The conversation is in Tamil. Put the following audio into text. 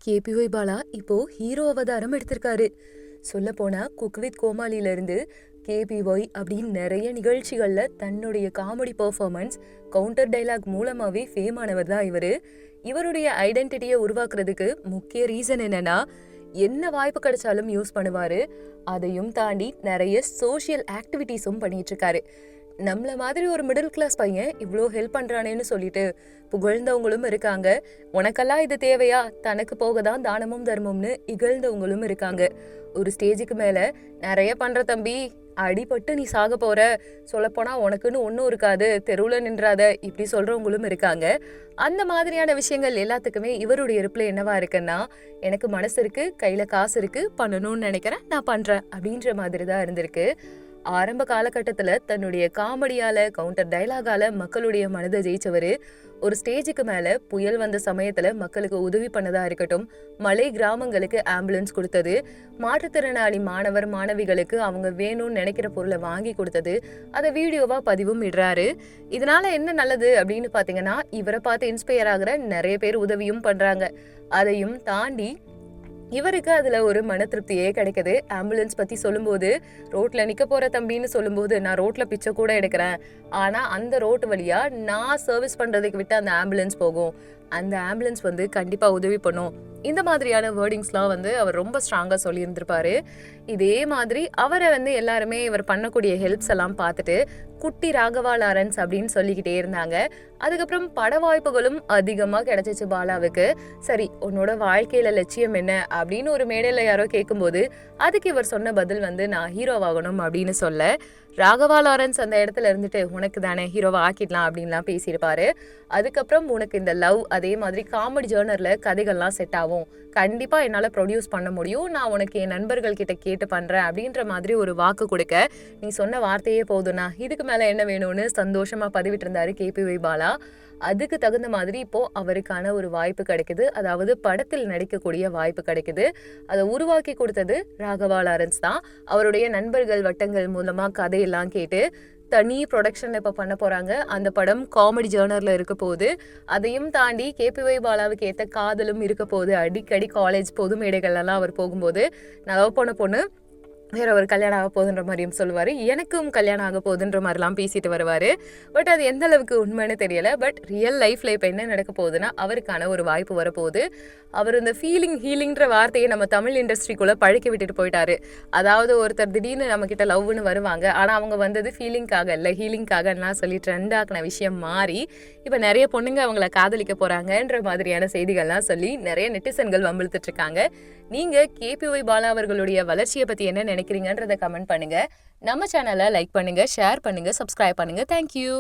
கேபிஒய் பாலா இப்போ ஹீரோ அவதாரம் எடுத்திருக்காரு. சொல்ல போனா குக் வித் கோமாளில இருந்து கேபிஒய் அப்படின்னு நிறைய நிகழ்ச்சிகள்ல தன்னுடைய காமெடி பெர்ஃபார்மன்ஸ், கவுண்டர் டைலாக் மூலமாவே ஃபேம் ஆனவர் தான் இவரு. இவருடைய ஐடென்டிட்டியை உருவாக்குறதுக்கு முக்கிய ரீசன் என்னன்னா, என்ன வாய்ப்பு கிடைச்சாலும் யூஸ் பண்ணுவாரு. அதையும் தாண்டி நிறைய சோஷியல் ஆக்டிவிட்டிஸும் பண்ணிட்டு இருக்காரு. நம்மள மாதிரி ஒரு மிடில் கிளாஸ் பையன் இவ்வளோ ஹெல்ப் பண்றானேன்னு சொல்லிட்டு புகழ்ந்தவங்களும் இருக்காங்க. உனக்கெல்லாம் இது தேவையா, தனக்கு போக தான் தானமும் தர்மம்னு இகழ்ந்தவங்களும் இருக்காங்க. ஒரு ஸ்டேஜுக்கு மேல நிறைய பண்ற தம்பி, அடிபட்டு நீ சாக போற, சொல்லப்போனா உனக்குன்னு ஒன்றும் இருக்காது, தெருவில் நின்றாத, இப்படி சொல்றவங்களும் இருக்காங்க. அந்த மாதிரியான விஷயங்கள் எல்லாத்துக்குமே இவருடைய ரிப்ளை என்னவா இருக்குன்னா, எனக்கு மனசு இருக்கு, கையில காசு இருக்கு, பண்ணணும்னு நினைக்கிறேன், நான் பண்றேன் அப்படின்ற மாதிரி தான் இருந்திருக்கு. ஆரம்ப காலகட்டத்துல தன்னுடைய காமெடியால, கவுண்டர் டைலாகால மக்களுடைய மனதை ஜெயிச்சவரு. ஒரு ஸ்டேஜுக்கு மேல புயல் வந்த சமயத்துல மக்களுக்கு உதவி பண்ணதா இருக்கட்டும், மலை கிராமங்களுக்கு ஆம்புலன்ஸ் கொடுத்தது, மாற்றுத்திறனாளி மாணவர் மாணவிகளுக்கு அவங்க வேணும்னு நினைக்கிற பொருளை வாங்கி கொடுத்தது, அதை வீடியோவா பதிவும் இடுறாரு. இதனால என்ன நல்லது அப்படின்னு பாத்தீங்கன்னா, இவரை பார்த்து இன்ஸ்பயர் ஆகுற நிறைய பேர் உதவியும் பண்றாங்க. அதையும் தாண்டி இவருக்கு அதுல ஒரு மன திருப்தியே கிடைக்குது. ஆம்புலன்ஸ் பத்தி சொல்லும்போது, ரோட்ல நிக்க போற தம்பின்னு சொல்லும்போது, நான் ரோட்ல பிச்சை கூட எடுக்கிறேன், ஆனா அந்த ரோட்டு வழியா நான் சர்வீஸ் பண்றதுக்கு விட்டு அந்த ஆம்புலன்ஸ் போகும், அந்த ஆம்புலன்ஸ் கண்டிப்பா உதவி பண்ணும். இந்த மாதிரியான வேர்டிங்ஸ்லாம் அவர் ரொம்ப ஸ்ட்ராங்கா சொல்லியிருந்திருப்பாரு. இதே மாதிரி அவரை எல்லாருமே இவர் பண்ணக்கூடிய ஹெல்ப்ஸ் எல்லாம் பார்த்துட்டு குட்டி ராகவா லாரன்ஸ் அப்படின்னு சொல்லிக்கிட்டே இருந்தாங்க. அதுக்கப்புறம் பட வாய்ப்புகளும் அதிகமா கிடைச்சிச்சு பாலாவுக்கு. சரி, உன்னோட வாழ்க்கையில லட்சியம் என்ன அப்படின்னு ஒரு மேடையில யாரோ கேட்கும்போது அதுக்கு இவர் சொன்ன பதில் நான் ஹீரோவாகணும் அப்படின்னு சொல்ல, ராகவா லாரன்ஸ் அந்த இடத்துல இருந்துட்டு உனக்கு தானே ஹீரோவா ஆக்கிடலாம் அப்படின்லாம் பேசியிருப்பாரு. அதுக்கப்புறம் உனக்கு இந்த லவ், அதே மாதிரி காமெடி ஜேர்னர்ல கதைகள்லாம் செட் ஆகும், கண்டிப்பா என்னால ப்ரொடியூஸ் பண்ண முடியும், நான் உனக்கு என் நண்பர்கள் கிட்ட கேட்டு பண்றேன் அப்படின்ற மாதிரி ஒரு வாக்கு கொடுக்க, நீ சொன்ன வார்த்தையே போதும்னா இதுக்கு மேல என்ன வேணும்னு சந்தோஷமா பதிவிட்டு இருந்தாரு கேபிஒய் பாலா. அதுக்கு தகுந்த மாதிரி இப்போ அவருக்கான ஒரு வாய்ப்பு கிடைக்குது, அதாவது படத்தில் நடிக்கக்கூடிய வாய்ப்பு கிடைக்குது. அதை உருவாக்கி கொடுத்தது ராகவா லாரன்ஸ் தான். அவருடைய நண்பர்கள் வட்டங்கள் மூலமா கதையெல்லாம் கேட்டு தனி ப்ரொடக்ஷன்ல இப்ப பண்ண போறாங்க. அந்த படம் காமெடி ஜேர்னர்ல இருக்க போகுது. அதையும் தாண்டி கேபிஒய் பாலாவுக்கு ஏத்த காதலும் இருக்க போகுது. அடிக்கடி காலேஜ் பொது மேடைகள் எல்லாம் அவர் போகும்போது, நான் லவ் பண்ண பொண்ணு வேற ஒரு கல்யாணம் ஆக போகுதுன்ற மாதிரியும் சொல்லுவாரு, எனக்கும் கல்யாணம் ஆக போகுதுன்ற மாதிரிலாம் பேசிட்டு வருவாரு. பட் அது எந்த அளவுக்கு உண்மைன்னு தெரியல. பட் ரியல் லைஃப்ல இப்ப என்ன நடக்க போகுதுன்னா, அவருக்கான ஒரு வாய்ப்பு வரப்போகுது. அவர் இந்த ஹீலிங்ன்ற வார்த்தையை நம்ம தமிழ் இண்டஸ்ட்ரிக்குள்ள பழக்கி விட்டுட்டு போயிட்டாரு. அதாவது ஒருத்தர் திடீர்னு நம்ம கிட்ட லவ்னு வருவாங்க, ஆனா அவங்க வந்தது ஃபீலிங்காக இல்ல ஹீலிங்காகலாம் சொல்லி ட்ரெண்ட் ஆக்கின விஷயம் மாறி இப்ப நிறைய பொண்ணுங்க அவங்கள காதலிக்க போறாங்கன்ற மாதிரியான செய்திகள்லாம் சொல்லி நிறைய நெட்டிசன்கள் வம்பிழுத்துட்டு இருக்காங்க. நீங்க கேபிஒய் பாலா அவர்களுடைய வளர்ச்சியை பத்தி என்ன நினைக்கிறீங்கன்றத கமெண்ட் பண்ணுங்க. நம்ம சேனலை லைக் பண்ணுங்க, ஷேர் பண்ணுங்க, சப்ஸ்கிரைப் பண்ணுங்க. தேங்க்யூ.